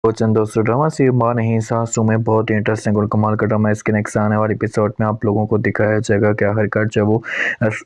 तो चंद दोस्तों, drama series माँ नहीं सासू में बहुत ही इंटरेस्टिंग और कमाल का ड्रामा इसके नेक्स्ट आने वाले एपिसोड में आप लोगों को दिखाया जाएगा कि आखिरकार जब वो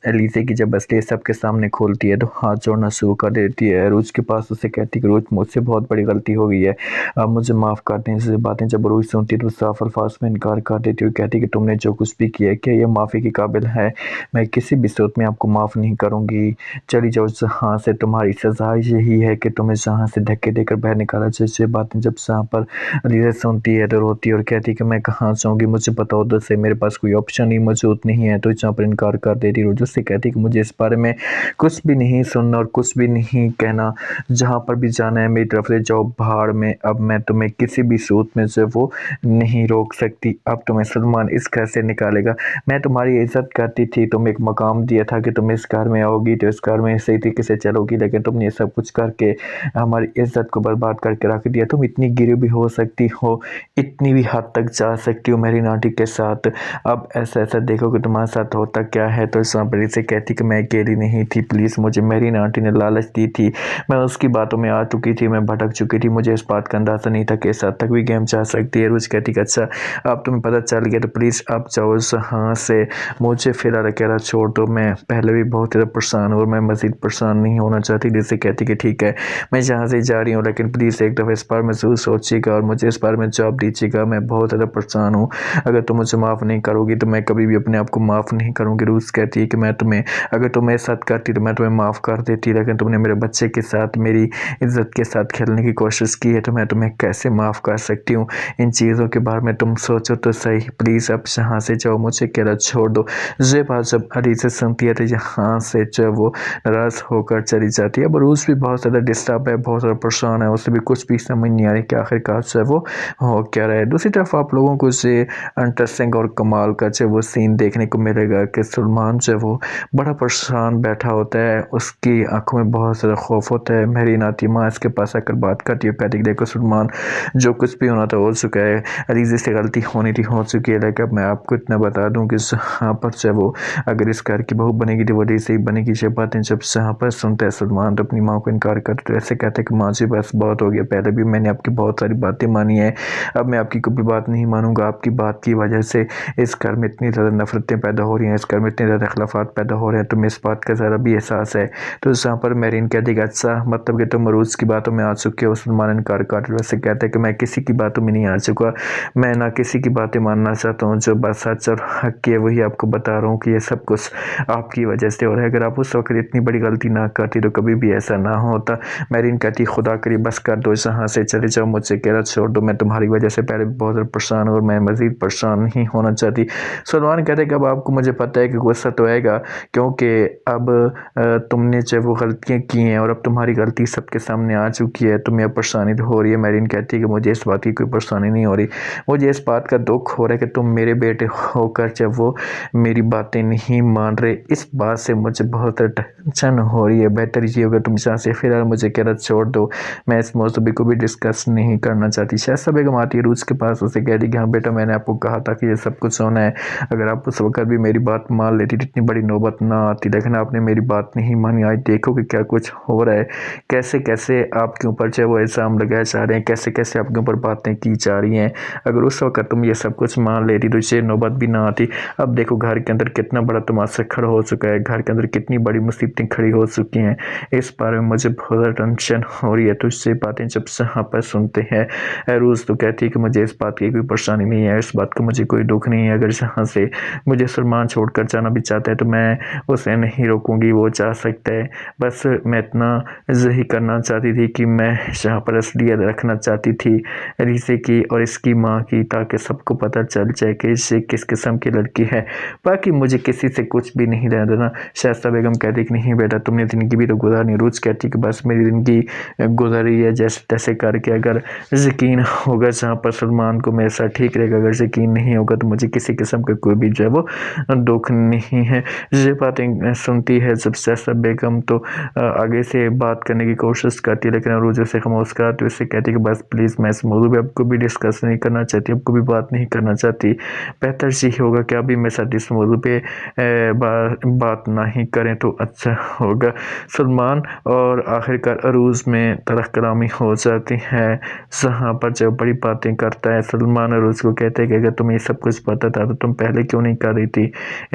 एलिसे की जब स्टेज सबके सामने खोलती है तो हाथ जोड़ना शुरू कर देती है। रोज के पास उसे कहती है कि रोज मुझसे बहुत बड़ी गलती हो गई है, अब मुझे माफ़ कर दें। ऐसी बातें जब रोज सुनती है तो साफ अल्फाज में इनकार कर देती है और कहती है कि तुमने जो कुछ भी किया है क्या ये माफ़ी के काबिल है, मैं किसी भी सूरत में आपको माफ़ नहीं करूँगी। चली जाओ जहाँ से, तुम्हारी सजा यही है कि तुम्हें जहाँ से धक्के देकर बाहर निकाला। जैसे बातें जब जहाँ पर अलीज़ा सुनती है तो रोती है और कहती है कि मैं कहाँ जाऊँगी, मुझे पता उधर से मेरे पास कोई ऑप्शन ही मौजूद नहीं है। तो जहाँ पर इनकार कर देती है, रोज से कहती है कि मुझे इस बारे में कुछ भी नहीं सुनना और कुछ भी नहीं कहना, जहाँ पर भी जाना है मेरी तरफ से जाओ भाड़ में, अब मैं तुम्हें किसी भी सूरत में से वो नहीं रोक सकती। अब तुम्हें सलमान इस घर से निकालेगा। मैं तुम्हारी इज्जत करती थी, तुम्हें एक मकाम दिया था कि तुम इस घर में आओगी तो इस घर में सही तरीके से चलोगी, लेकिन तुमने ये सब कुछ करके हमारी इज्जत को बर्बाद करके रख दिया। तुम इतनी गिरी भी हो सकती हो, इतनी भी हद तक जा सकती हो मेरी नाटी के साथ। अब ऐसा ऐसा देखो कि तुम्हारे साथ होता क्या है। तो सांबरी से कहती कि मैं अकेली नहीं थी, प्लीज़ मुझे मेरी नाटी ने लालच दी थी, मैं उसकी बातों में आ चुकी थी, मैं भटक चुकी थी, मुझे इस बात का अंदाज़ा नहीं था कि इस हद तक भी गेम जा सकती है। रोज कहती कि अच्छा अब तुम्हें पता चल गया तो प्लीज़ अब जाओ यहाँ से, मुझे फिलहाल अकेला छोड़ दो, मैं पहले भी बहुत ज़्यादा परेशान हूँ और मैं मज़ीद परेशान नहीं होना चाहती। जिससे कहती कि ठीक है मैं यहाँ से जा रही हूँ, लेकिन प्लीज़ एक दफ़ा इस बार में ज़रूर सोचिएगा और मुझे इस बार में जवाब दीजिएगा, मैं बहुत ज़्यादा परेशान हूँ। अगर तुम मुझे माफ़ नहीं करोगी तो मैं कभी भी अपने आप को माफ़ नहीं करूँगी। रूस कहती है कि मैं तुम्हें, अगर तुम मेरे साथ करती तो मैं तुम्हें माफ़ कर देती, लेकिन तुमने मेरे बच्चे के साथ मेरी इज्जत के साथ खेलने की कोशिश की है तो मैं तुम्हें कैसे माफ़ कर सकती हूँ। इन चीज़ों के बारे में तुम सोचो तो सही, प्लीज़ अब यहाँ से जाओ, मुझे अकेला छोड़ दो। ये बात जब अलीज़ा सुनती है तो यहाँ से जो वो नाराज़ होकर चली जाती है। अब रूस भी बहुत ज़्यादा डिस्टर्ब है, बहुत ज़्यादा परेशान है, उसे भी कुछ भी समझ नहीं आ रही कि आखिरकार जो वो हो क्या रहा है। दूसरी तरफ आप लोगों को से इंटरेस्टिंग और कमाल का जो वो सीन देखने को मिलेगा कि सलमान जो वो बड़ा परेशान बैठा होता है, उसकी आंखों में बहुत ज़्यादा खौफ होता है। मेरी नाती माँ इसके पास आकर बात करती है, कहती है देखो सलमान, जो कुछ भी होना था हो चुका है, अलीज़ा से गलती होनी थी हो चुकी है, लेकिन मैं आपको इतना बता दूं कि यहाँ पर जो वो अगर इस घर की बहू बनेगी तो वो अलीज़ा ही बनेगी। जब बातें जब यहाँ पर सुनता है सलमान तो अपनी माँ को इनकार करते तो ऐसे कहते हैं कि माँ जी बस बहुत हो गया, पहले भी मैंने आपकी बहुत सारी बातें मानी है, अब मैं आपकी कोई भी बात नहीं मानूंगा। आपकी बात की वजह से इस घर में इतनी ज़्यादा नफरतें पैदा हो रही हैं, इस घर में इतने ज़्यादा खिलाफात पैदा हो रहे हैं, तुम्हें इस बात का ज़रा भी एहसास है। तो यहाँ पर मेरीन कह देगा अच्छा मतलब कि तुम रोज़ की बातों में आ चुके हो। सलमान इनकार कर वैसे कहते हैं कि मैं किसी की बातों में नहीं आ चुका, मैं ना किसी की बातें मानना चाहता हूँ, जो बात सच और हक की है वही आपको बता रहा हूँ कि ये सब कुछ आपकी वजह से हो रहा है। अगर आप उस वक्त इतनी बड़ी गलती ना करती तो कभी भी ऐसा ना होता। मेरीन कहती खुदा करी बस कर दो, यहाँ से चले जाओ, मुझसे अकेला छोड़ दो, मैं तुम्हारी वजह से पहले भी बहुत ज़्यादा परेशान हूँ और मैं मज़ीद परेशान नहीं होना चाहती। सलमान कहते कि अब आपको मुझे पता है कि गुस्सा तो आएगा, क्योंकि अब तुमने जो वो गलतियाँ की हैं और अब तुम्हारी गलती सबके सामने आ चुकी है, तुम्हें अब परेशानी हो रही है। मेरीन कहती है कि मुझे इस बात की कोई परेशानी नहीं हो रही, मुझे इस बात का दुख हो रहा है कि तुम मेरे बेटे होकर जब वो मेरी बातें नहीं मान रहे, इस बात से मुझे बहुत टेंशन हो रही है। बेहतर ये होगा तुम यहाँ से फिलहाल मुझे अकेला छोड़ दो, मैं इस मौजूद को भी डिस्कस नहीं करना चाहती। शायद बेगम आती है रूस के पास, उसे कह दी कि हाँ बेटा मैंने आपको कहा था कि ये सब कुछ होना है, अगर आप उस वक्त भी मेरी बात मान लेती तो इतनी बड़ी नौबत ना आती, लेकिन आपने मेरी बात नहीं मानी। आज देखो कि क्या कुछ हो रहा है, कैसे कैसे आपके ऊपर चाहे वो इल्ज़ाम लगाए जा रहे हैं, कैसे कैसे आपके ऊपर बातें की जा रही हैं। अगर उस वक्त तुम ये सब कुछ मान लेती तो इसे नौबत भी ना आती। अब देखो घर के अंदर कितना बड़ा तमाशा खड़ा हो चुका है, घर के अंदर कितनी बड़ी मुसीबतें खड़ी हो चुकी हैं, इस बारे में मुझे बहुत ज़्यादा टेंशन हो रही है। तो इससे बातें जब यहाँ पर सुनते हैं रोज़ तो कहती है कि मुझे इस बात की कोई परेशानी नहीं है, इस बात का मुझे कोई दुख नहीं है, अगर यहाँ से मुझे सलमान छोड़कर जाना भी चाहता है तो मैं उसे नहीं रोकूंगी, वो चाह सकता है। बस मैं इतना यही करना चाहती थी कि मैं यहाँ पर असलियत रखना चाहती थी अलीज़ा की और इसकी माँ की, ताकि सबको पता चल जाए कि इसे किस किस्म की लड़की है, बाकी मुझे किसी से कुछ भी नहीं लेना देना। शायस्ता बेगम कहती कि नहीं बेटा तुमने ज़िंदगी भी तो गुजारनी। रोज़ कहती कि बस मेरी ज़िंदगी गुजरी है जैसे तैसे करके, अगर यकीन होगा जहाँ पर सलमान को मेरे साथ ठीक रहेगा, अगर यकीन नहीं होगा तो मुझे किसी किस्म का कोई भी जो है वो दुख नहीं है। ये बातें सुनती है जब शायस्ता बेगम तो आगे से बात करने की कोशिश करती है, लेकिन रोज़ से खामोश कराती है, उससे कहती है कि बस प्लीज़ मैं इस मौजूद पर आपको भी डिस्कस नहीं करना चाहती, आपको भी बात नहीं करना चाहती, बेहतर यही होगा कि अभी मेरे साथ इस मौजू पे बात ना ही करें तो अच्छा होगा। सलमान और आखिरकार अरूज़ में तरह कलामी हो जाती है। ہے जहाँ पर जो बड़ी बातें करता है। सलमान अरोज को कहते हैं कि अगर तुम्हें सब कुछ पता था तो तुम पहले क्यों नहीं कर रही थी,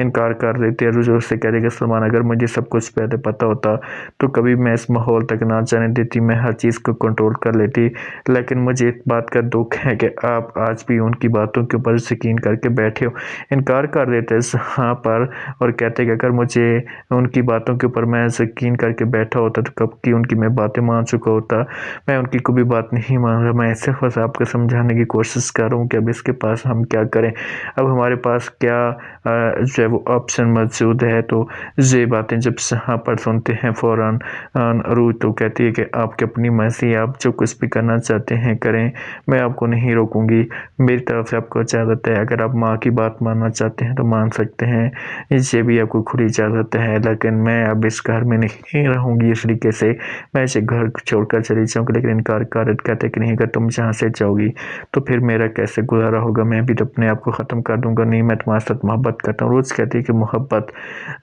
इनकार कर रही थी। अरोज उससे कह रही कि सलमान अगर मुझे सब कुछ पहले पता होता तो कभी मैं इस माहौल तक ना जाने देती, मैं हर चीज़ को कंट्रोल कर लेती। लेकिन मुझे एक बात का दुख है कि आप आज भी उनकी बातों के ऊपर यकीन करके बैठे हो। इनकार कर देते हैं जहाँ पर और कहते कि अगर मुझे उनकी बातों के ऊपर मैं यकीन करके बैठा होता तो कब की उनकी मैं बातें मान चुका होता। मैं उनकी कोई भी बात नहीं मान रहा, मैं सिर्फ बस आपको समझाने की कोशिश कर रहा हूँ कि अब इसके पास हम क्या करें, अब हमारे पास क्या जो है वो ऑप्शन मौजूद है। तो ये बातें जब यहाँ पर सुनते हैं फ़ौरन अरूज तो कहती है कि आपकी अपनी मर्ज़ी, आप जो कुछ भी करना चाहते हैं करें, मैं आपको नहीं रोकूंगी, मेरी तरफ से आपको इजाज़त है। अगर आप माँ की बात मानना चाहते हैं तो मान सकते हैं, ये भी आपको खुली इजाज़त है। लेकिन मैं अब इस घर में नहीं रहूँगी इस तरीके से, मैं इसे घर छोड़कर चली जाऊँगी। लेकिन इनकार कर कहते कि नहीं, अगर तुम यहाँ से जाओगी तो फिर मेरा कैसे गुजारा होगा, मैं भी तो अपने आप को ख़त्म कर दूँगा। नहीं, मैं तुम्हारे साथ मोहब्बत करता हूँ। रोज़ कहती है कि मोहब्बत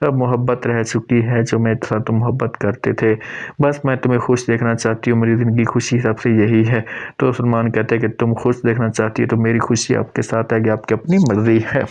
अब मोहब्बत रह चुकी है, जो मेरे साथ तुम मोहब्बत करते थे, बस मैं तुम्हें खुश देखना चाहती हूँ, मेरी ज़िंदगी खुशी सबसे यही है। तो सलमान कहते हैं कि तुम खुश देखना चाहती हो तो मेरी खुशी आपके साथ है कि आपकी अपनी मर्ज़ी है।